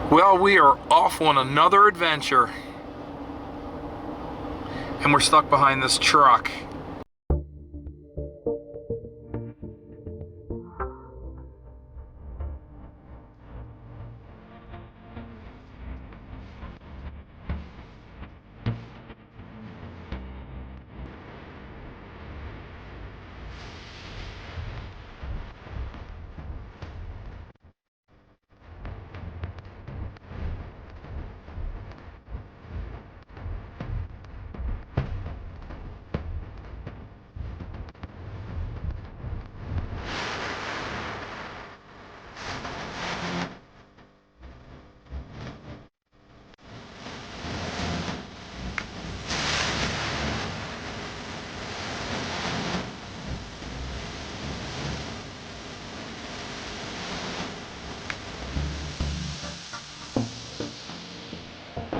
Well, we are off on another adventure. And we're stuck behind this truck.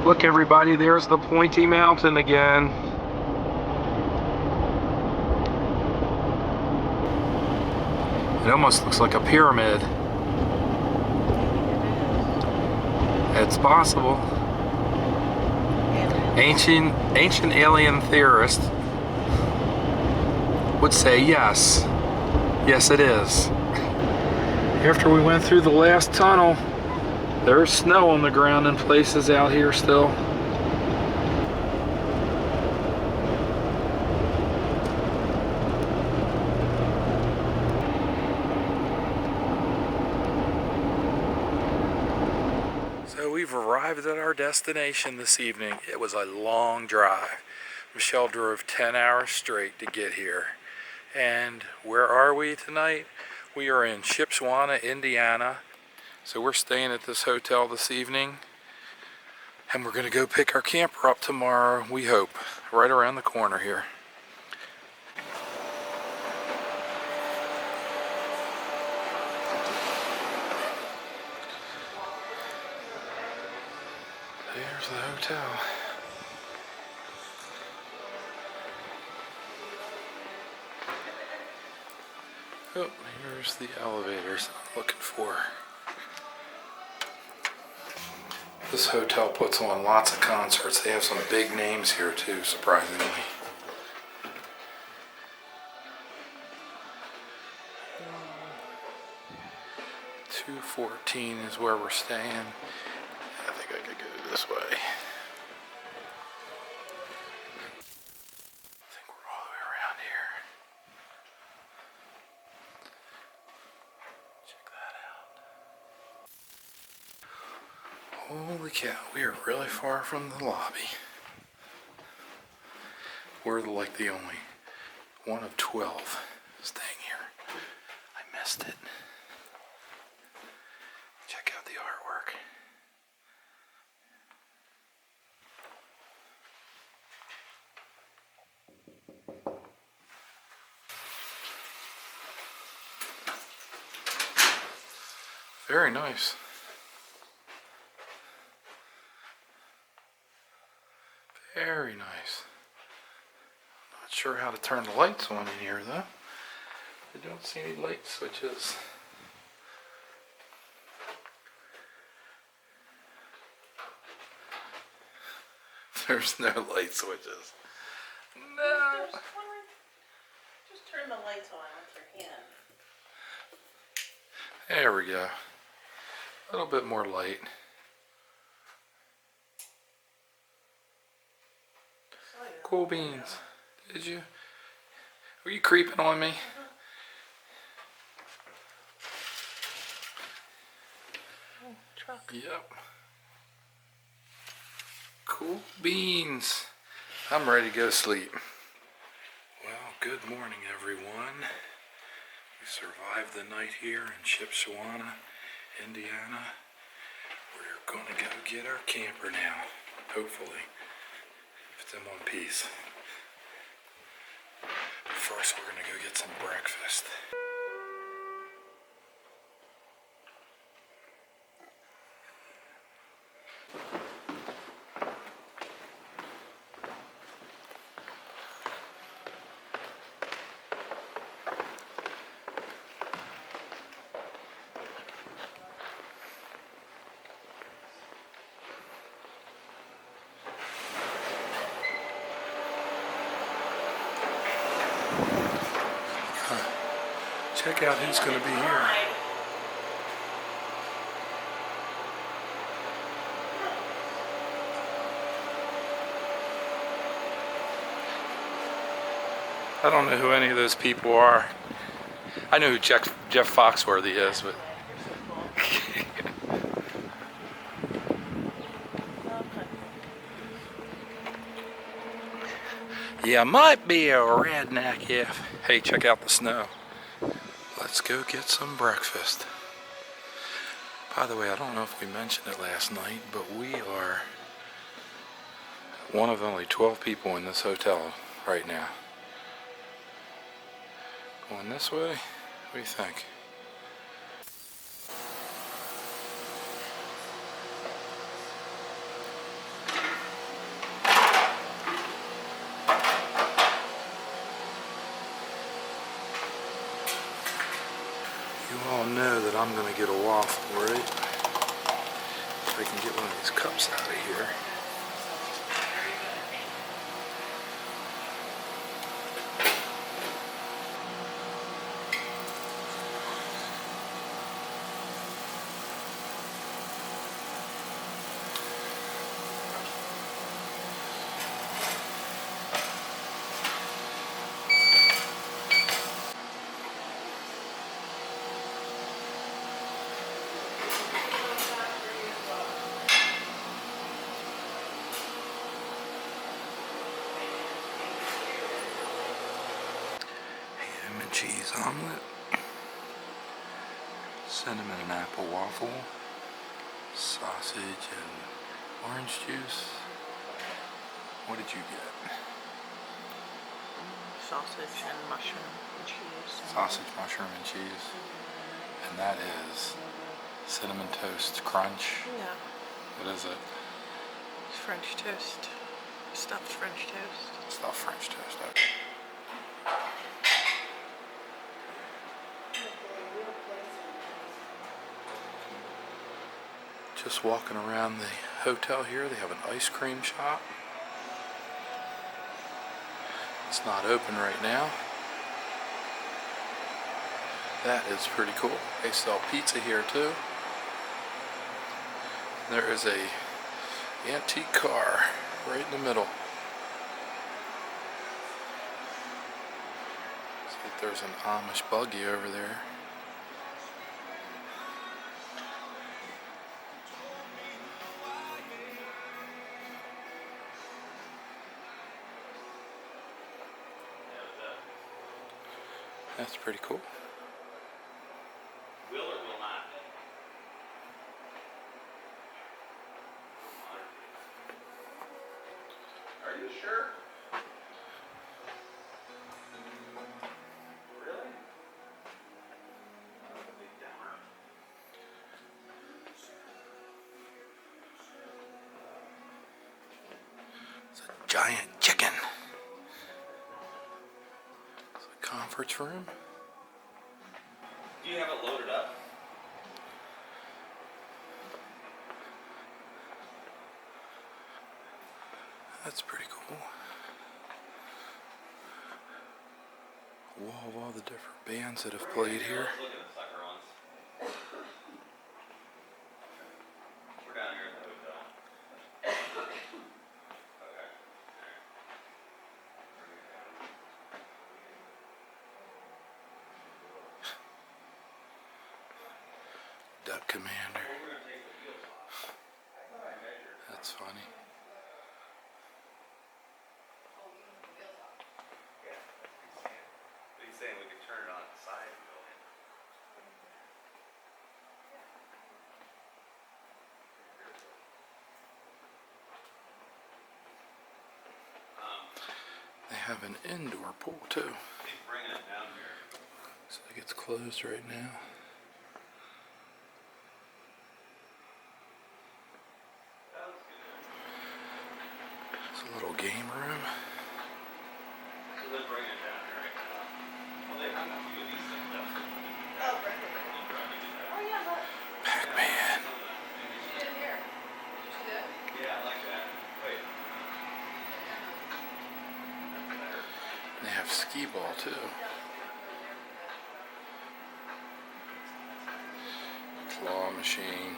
Look everybody, there's the pointy mountain again. It almost looks like a pyramid. It's possible. Ancient alien theorists would say yes. Yes, it is. After we went through the last tunnel, there's snow on the ground in places out here still. So we've arrived at our destination this evening. It was a long drive. Michelle drove 10 hours straight to get here. And where are we tonight? We are in Shipshewana, Indiana. So we're staying at this hotel this evening, and we're going to go pick our camper up tomorrow, we hope, right around the corner here. There's the hotel. Oh, here's the elevators I'm looking for. This hotel puts on lots of concerts. They have some big names here too, surprisingly. 214 is where we're staying. I think I could go this way. I think we're all the way around here. Check that out. Holy cow, we are really far from the lobby. We're like the only one of 12 staying here. I missed it. Check out the artwork. Very nice. Very nice. Not sure how to turn the lights on in here though. I don't see any light switches. There's no light switches. No. Just turn the lights on with your hand. There we go. A little bit more light. Cool beans. Did you? Were you creeping on me? Oh, truck. Yep. Cool beans. I'm ready to go to sleep. Well, good morning everyone. We survived the night here in Shipshewana, Indiana. We're gonna go get our camper now, hopefully, if it's in one piece. But first we're gonna go get some breakfast. check out who's going to be here. I don't know who any of those people are. I know who Jeff Foxworthy is, but yeah, might be a redneck if. Hey, check out the snow. Let's go get some breakfast. By the way, I don't know if we mentioned it last night, but we are one of only 12 people in this hotel right now. Going this way? What do you think? You all know that I'm going to get a waffle, right? If I can get one of these cups out of here. Ham and cheese omelet, cinnamon and apple waffle, sausage and orange juice. What did you get? Sausage and mushroom and cheese. Sausage, mushroom, and cheese. And that is cinnamon toast crunch. Yeah. What is it? French toast. Stuffed French toast. Stuffed French toast. Okay. Just walking around the hotel here. They have an ice cream shop. It's not open right now. That is pretty cool. They sell pizza here too. There is a antique car right in the middle. Looks like there's an Amish buggy over there. That's pretty cool. Will or will not? Are you sure? Really? That's a big downer. It's a giant chicken. It's a conference room. Do you have it loaded up? That's pretty cool. A wall of all the different bands that have played here. Let's look at the sucker ones. We're down here at the hotel. Okay. Duck Commander. Well, we're gonna take the wheels off. I thought I measured. That's funny. Yeah, but he's saying we could turn it on its side and go in. They have an indoor pool too. He's bringing it down here. Looks like it's closed right now. That looks good. It's a little game room. So they're bringing it down here right now. Well, they hung a few of these things up. Oh, right. Oh, yeah, look. Pac-Man. She did here. Did you see that? Yeah, I like that. Wait. That's better. They have skee ball too. machine.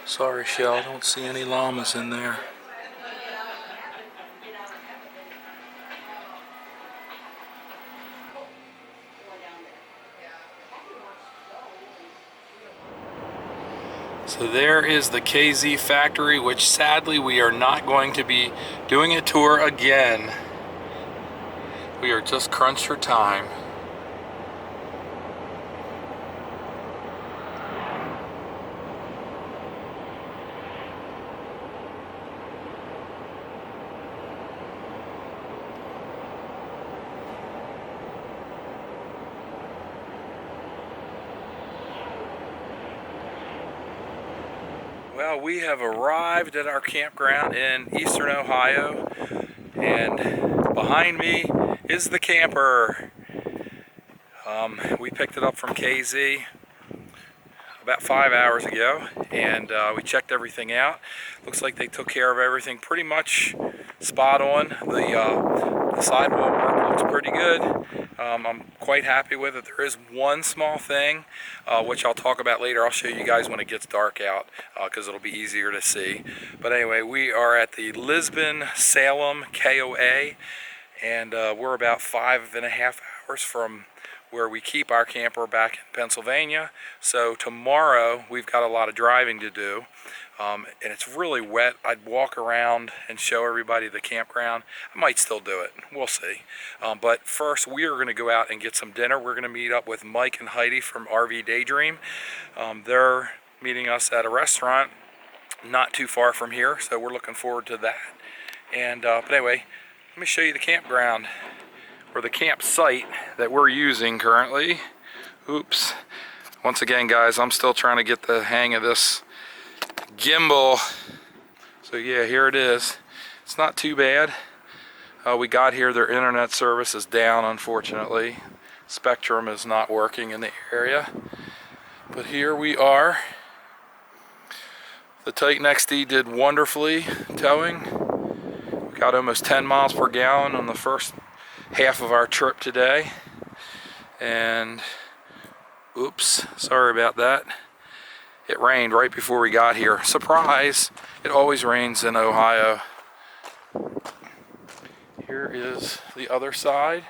Sorry, Shell, I don't see any llamas in there. So there is the KZ factory, which sadly we are not going to be doing a tour again. We are just crunched for time. Well, we have arrived at our campground in eastern Ohio, and behind me is the camper. We picked it up from KZ about 5 hours ago, and we checked everything out. Looks like they took care of everything pretty much spot on. The sidewall work looks pretty good. I'm quite happy with it. There is one small thing, which I'll talk about later. I'll show you guys when it gets dark out, because it'll be easier to see. But anyway, we are at the Lisbon Salem KOA, and we're about 5.5 hours from where we keep our camper back in Pennsylvania. So tomorrow we've got a lot of driving to do, and it's really wet. I'd walk around and show everybody the campground. I might still do it, we'll see. But first we are going to go out and get some dinner. We're going to meet up with Mike and Heidi from RVDayDream. They're meeting us at a restaurant not too far from here, so we're looking forward to that. And but anyway, let me show you the campground, or the campsite that we're using currently. Oops. Once again, guys, I'm still trying to get the hang of this gimbal. So yeah, here it is. It's not too bad. We got here, their internet service is down, unfortunately. Spectrum is not working in the area. But here we are. The Titan XD did wonderfully towing. We got almost 10 miles per gallon on the first half of our trip today. And oops, sorry about that. It rained right before we got here. Surprise! It always rains in Ohio. Here is the other side.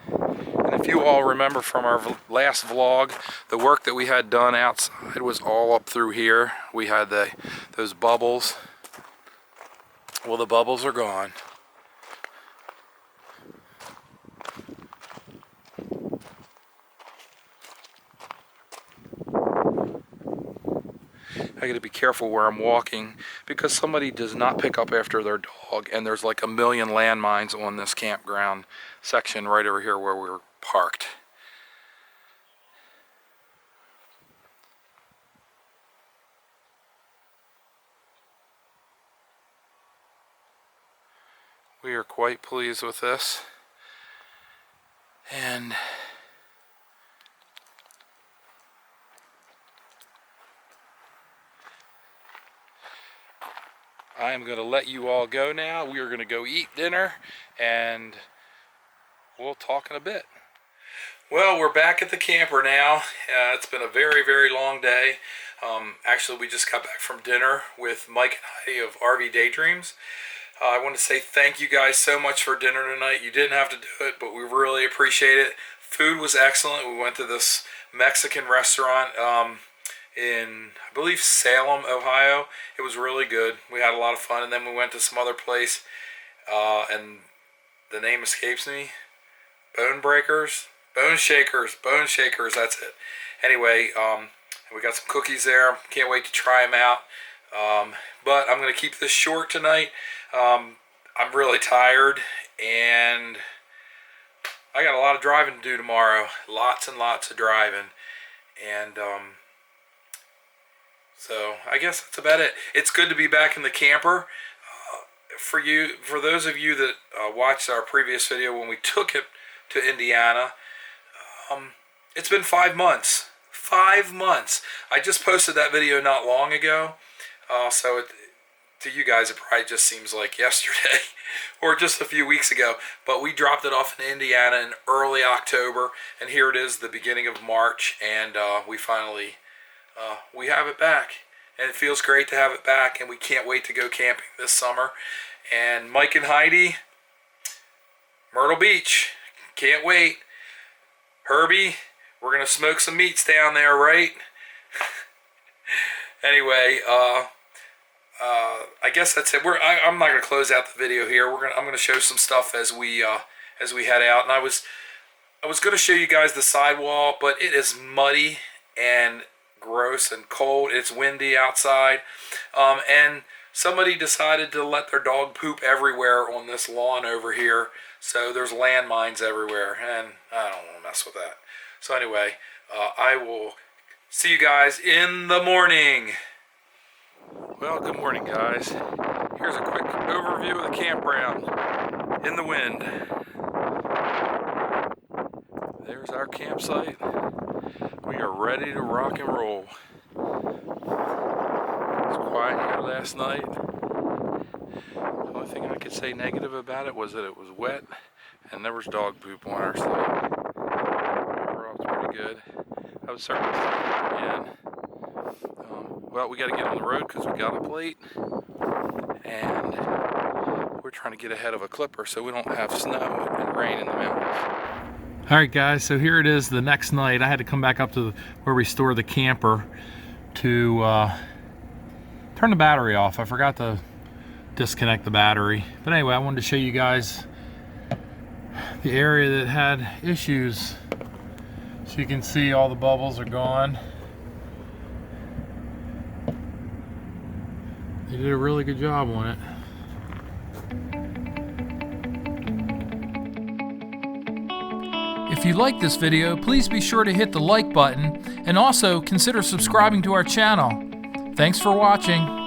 And if you all remember from our last vlog, the work that we had done outside was all up through here. We had those bubbles. Well, the bubbles are gone. I got to be careful where I'm walking because somebody does not pick up after their dog, and there's like a million landmines on this campground section right over here where we're parked. We are quite pleased with this, and I am going to let you all go now. We are going to go eat dinner, and we'll talk in a bit. Well, we're back at the camper now. It's been a very, very long day. Actually, we just got back from dinner with Mike and Heidi of RVDayDreams. I want to say thank you guys so much for dinner tonight. You didn't have to do it, but we really appreciate it. Food was excellent. We went to this Mexican restaurant in, I believe, Salem, Ohio. It was really good. We had a lot of fun, and then we went to some other place, and the name escapes me. Bone Shakers, that's it. Anyway, we got some cookies there. Can't wait to try them out. But I'm going to keep this short tonight. I'm really tired, and I got a lot of driving to do tomorrow. Lots and lots of driving. And so I guess that's about it. It's good to be back in the camper. For those of you that watched our previous video when we took it to Indiana, it's been 5 months. 5 months. I just posted that video not long ago, so to you guys, it probably just seems like yesterday or just a few weeks ago. But we dropped it off in Indiana in early October, and here it is, the beginning of March, and we finally we have it back. And it feels great to have it back, and we can't wait to go camping this summer. And Mike and Heidi, Myrtle Beach, can't wait. Herbie, we're going to smoke some meats down there, right? Anyway, I guess that's it. I'm not going to close out the video here. I'm going to show some stuff as we head out. And I was going to show you guys the sidewall, but it is muddy and gross and cold. It's windy outside, and somebody decided to let their dog poop everywhere on this lawn over here. So there's landmines everywhere, and I don't want to mess with that. So anyway, I will see you guys in the morning. Well, good morning, guys. Here's a quick overview of the campground in the wind. There's our campsite. We are ready to rock and roll. It was quiet here last night. The only thing I could say negative about it was that it was wet and there was dog poop on our site. Overall, it's pretty good. I would certainly say it again. Well, we got to get on the road because we got a plate, and we're trying to get ahead of a clipper so we don't have snow and rain in the mountains. Alright guys, so here it is the next night. I had to come back up to where we store the camper to turn the battery off. I forgot to disconnect the battery. But anyway, I wanted to show you guys the area that had issues. So you can see all the bubbles are gone. They did a really good job on it. If you like this video, please be sure to hit the like button and also consider subscribing to our channel. Thanks for watching.